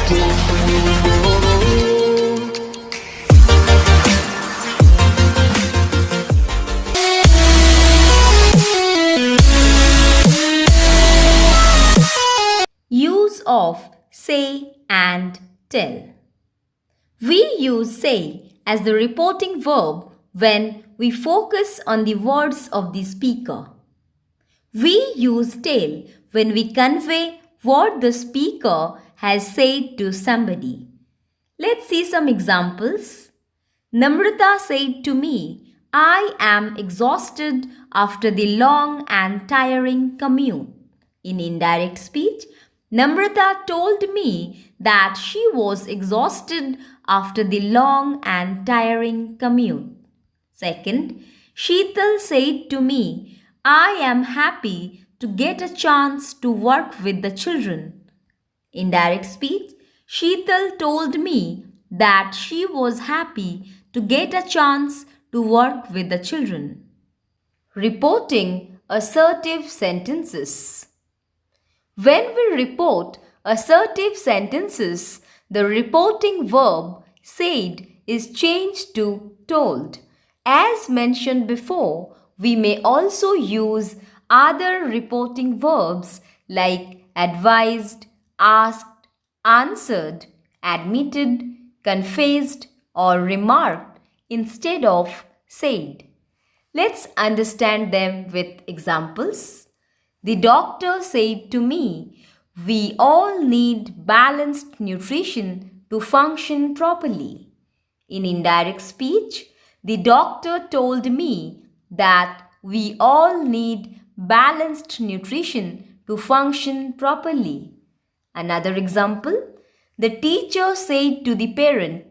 Use of say and tell. We use say as the reporting verb when we focus on the words of the speaker. We use tell when we convey what the speaker has said to somebody. Let's see some examples. Namrata said to me, I am exhausted after the long and tiring commute. In indirect speech, Namrata told me that she was exhausted after the long and tiring commute. Second, Sheetal said to me, I am happy to get a chance to work with the children. Indirect speech, Sheetal told me that she was happy to get a chance to work with the children. Reporting assertive sentences. When we report assertive sentences, the reporting verb said is changed to told. As mentioned before, we may also use other reporting verbs like advised, asked, answered, admitted, confessed, or remarked instead of said. Let's understand them with examples. The doctor said to me, we all need balanced nutrition to function properly. In indirect speech, the doctor told me that we all need balanced nutrition to function properly. Another example, the teacher said to the parent,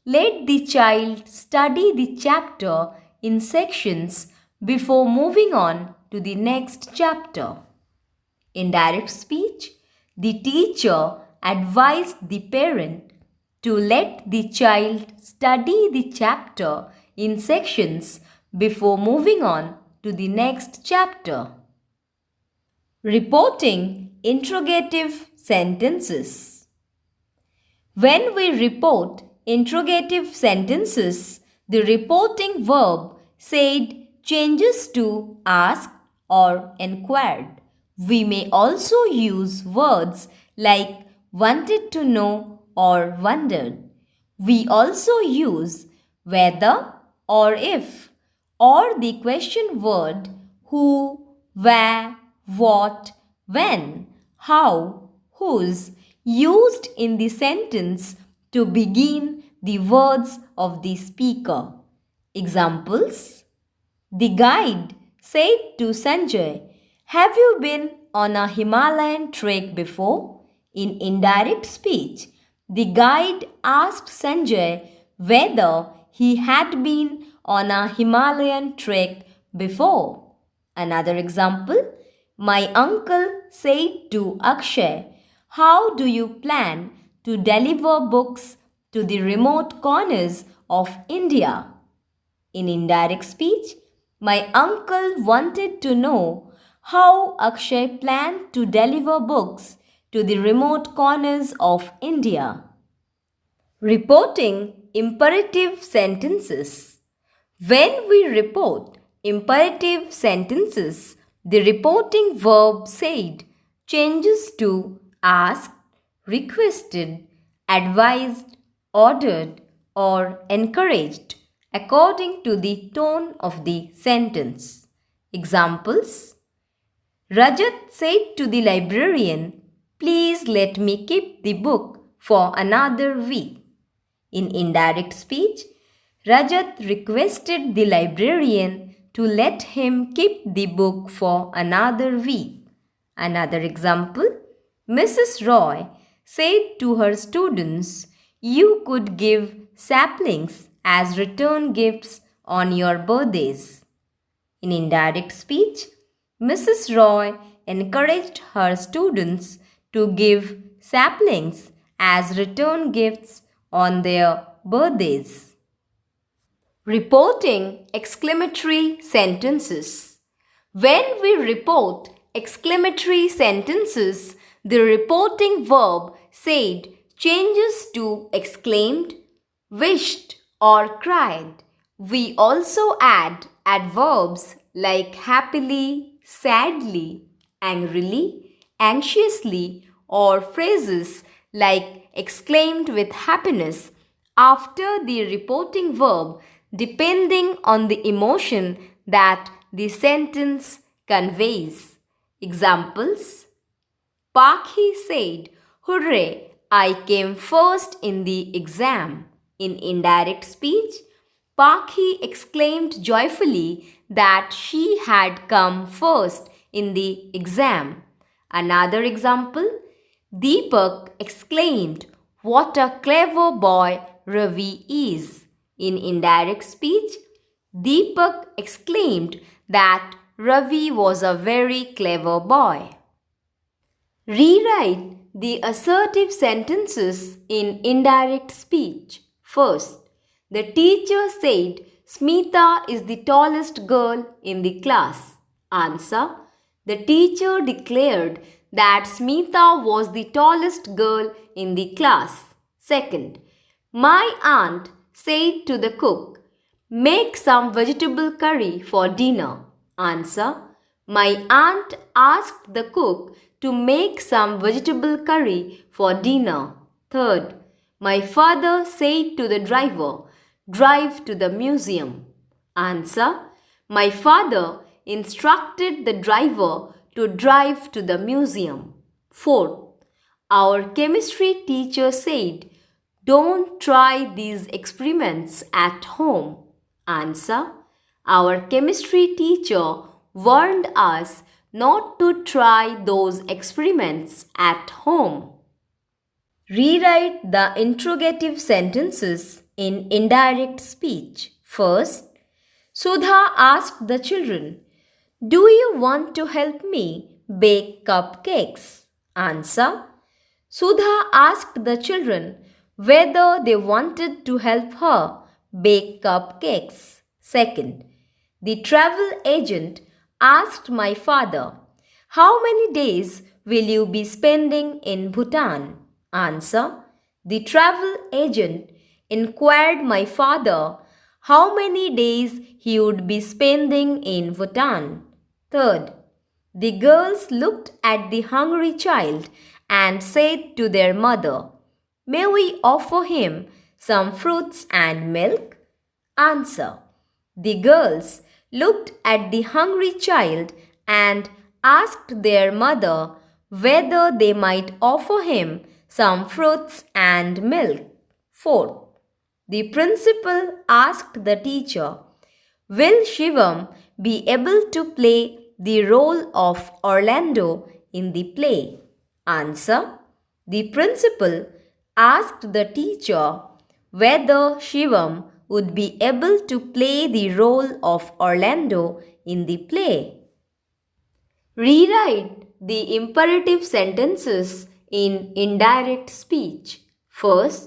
let the child study the chapter in sections before moving on to the next chapter. Indirect speech, the teacher advised the parent to let the child study the chapter in sections before moving on to the next chapter. Reporting interrogative sentences. When we report interrogative sentences, the reporting verb said changes to asked or inquired. We may also use words like wanted to know or wondered. We also use whether or if or the question word who, where, what, when, how, whose used in the sentence to begin the words of the speaker. Examples: the guide said to Sanjay, have you been on a Himalayan trek before? In indirect speech, the guide asked Sanjay whether he had been on a Himalayan trek before. Another example, my uncle said to Akshay, how do you plan to deliver books to the remote corners of India? In indirect speech, my uncle wanted to know how Akshay planned to deliver books to the remote corners of India. Reporting imperative sentences. When we report imperative sentences, the reporting verb said changes to asked, requested, advised, ordered, or encouraged according to the tone of the sentence. Examples: Rajat said to the librarian, please let me keep the book for another week. In indirect speech, Rajat requested the librarian to let him keep the book for another week. Another example, Mrs. Roy said to her students, you could give saplings as return gifts on your birthdays. In indirect speech, Mrs. Roy encouraged her students to give saplings as return gifts on their birthdays. Reporting exclamatory sentences. When we report exclamatory sentences, the reporting verb said changes to exclaimed, wished, or cried. We also add adverbs like happily, sadly, angrily, anxiously, or phrases like exclaimed with happiness after the reporting verb depending on the emotion that the sentence conveys. Examples: Pakhi said, "Hooray, I came first in the exam." In indirect speech, Pakhi exclaimed joyfully that she had come first in the exam. Another example, Deepak exclaimed, "What a clever boy Ravi is." In indirect speech, Deepak exclaimed that Ravi was a very clever boy. Rewrite the assertive sentences in indirect speech. First, the teacher said Smita is the tallest girl in the class. Answer: the teacher declared that Smita was the tallest girl in the class. Second, my aunt said to the cook, "Make some vegetable curry for dinner." Answer: my aunt asked the cook to make some vegetable curry for dinner. Third, my father said to the driver, "Drive to the museum." Answer: my father instructed the driver to drive to the museum. Fourth, our chemistry teacher said, "Don't try these experiments at home." Answer: our chemistry teacher warned us not to try those experiments at home. Rewrite the interrogative sentences in indirect speech. First, Sudha asked the children, "Do you want to help me bake cupcakes?" Answer: Sudha asked the children whether they wanted to help her bake cupcakes. Second, the travel agent asked my father, "How many days will you be spending in Bhutan?" Answer: the travel agent inquired my father how many days he would be spending in Bhutan. Third, the girls looked at the hungry child and said to their mother, "May we offer him some fruits and milk?" Answer: the girls looked at the hungry child and asked their mother whether they might offer him some fruits and milk. Fourth, the principal asked the teacher, "Will Shivam be able to play the role of Orlando in the play?" Answer: the principal asked the teacher whether Shivam would be able to play the role of Orlando in the play. Rewrite the imperative sentences in indirect speech. First,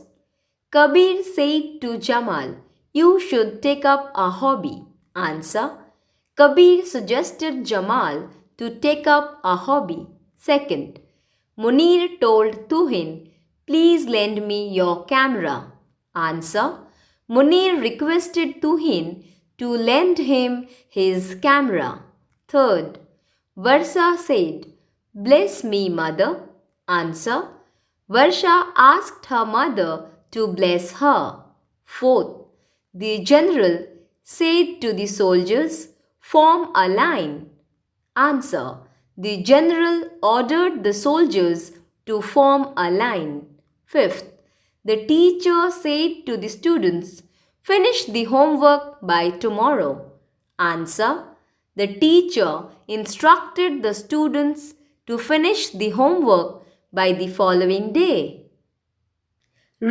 Kabir said to Jamal, "You should take up a hobby." Answer: Kabir suggested Jamal to take up a hobby. Second, Munir told Tuhin, "Please lend me your camera." Answer: Munir requested Tuhin to lend him his camera. Third, Varsha said, "Bless me, mother." Answer: Varsha asked her mother to bless her. Fourth, the general said to the soldiers, "Form a line." Answer: the general ordered the soldiers to form a line. Fifth, the teacher said to the students, "Finish the homework by tomorrow." Answer: the teacher instructed the students to finish the homework by the following day.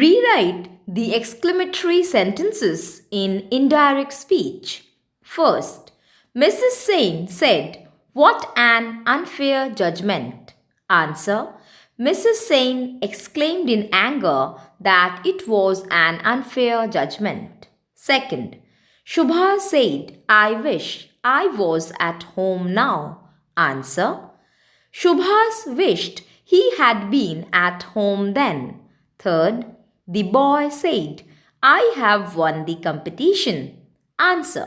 Rewrite the exclamatory sentences in indirect speech. First, Mrs. Sain said, "What an unfair judgment." Answer: Mrs. Sain exclaimed in anger that it was an unfair judgment. Second, Shubha said, "I wish I was at home now." Answer: Shubhas wished he had been at home then. Third, the boy said, I have won the competition. Answer.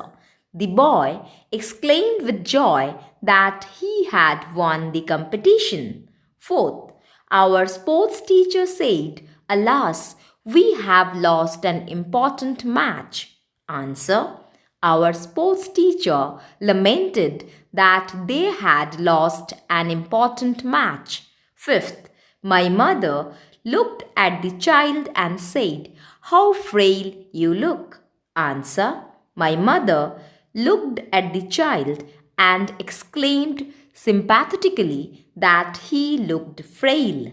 The boy exclaimed with joy that he had won the competition. Fourth, our sports teacher said, Alas, we have lost an important match. Answer. Our sports teacher lamented that they had lost an important match. Fifth, my mother looked at the child and said, How frail you look. Answer. My mother looked at the child and exclaimed sympathetically that he looked frail.